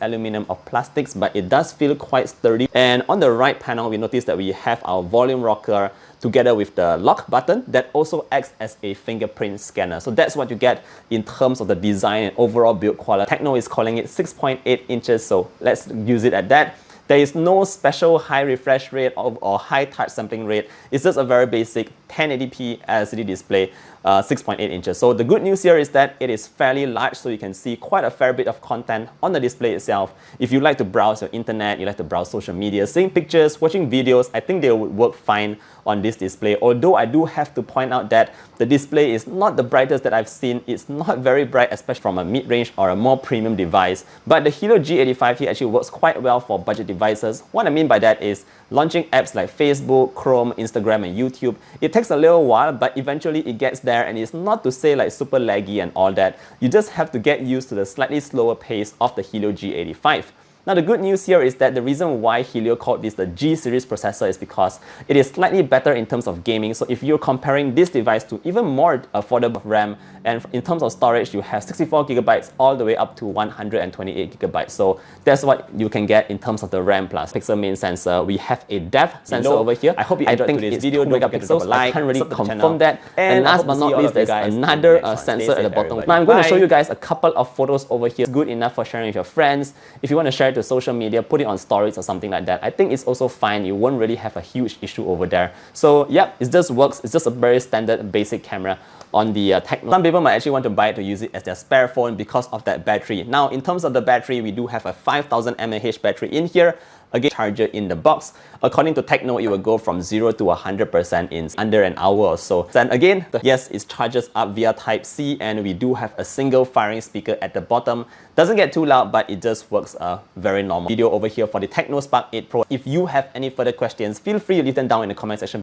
aluminum or plastics, but it does feel quite sturdy. And on the right panel, we notice that we have our volume rocker together with the lock button that also acts as a fingerprint scanner. So that's what you get in terms of the design and overall build quality. TECNO is calling it 6.8 inches, so let's use it at that. There is no special high refresh rate or high touch sampling rate. It's just a very basic 1080p LCD display, 6.8 inches. So the good news here is that it is fairly large, so you can see quite a fair bit of content on the display itself. If you like to browse your internet, you like to browse social media, seeing pictures, watching videos, I think they would work fine on this display. Although I do have to point out that the display is not the brightest that I've seen. It's not very bright, especially from a mid-range or a more premium device. But the Helio G85 here actually works quite well for budget devices. What I mean by that is launching apps like Facebook, Chrome, Instagram, and YouTube. It takes a little while, but eventually it gets there, and it's not to say like super laggy and all that. You just have to get used to the slightly slower pace of the Helio G85. Now the good news here is that the reason why Helio called this the G series processor is because it is slightly better in terms of gaming. So if you're comparing this device to even more affordable RAM, and in terms of storage, you have 64 gigabytes all the way up to 128 gigabytes. So that's what you can get in terms of the RAM plus pixel main sensor. We have a depth sensor over here. I hope you enjoyed today's video. Don't forget to like, I can't really confirm that. And last but not least, there's another sensor at the bottom. Now I'm going to show you guys a couple of photos over here. It's good enough for sharing with your friends. If you want to share it to social media, put it on stories or something like that, I think it's also fine. You won't really have a huge issue over there. So yeah, it just works. It's just a very standard basic camera on the TECNO. Some people might actually want to buy it to use it as their spare phone because of that battery. Now, in terms of the battery, we do have a 5000 mAh battery in here. Again, charger in the box. According to TECNO, it will go from 0 to 100% in under an hour or so. And again, yes, it charges up via Type-C, and we do have a single firing speaker at the bottom. Doesn't get too loud, but it just works very normal. Video over here for the TECNO Spark 8 Pro. If you have any further questions, feel free to leave them down in the comment section.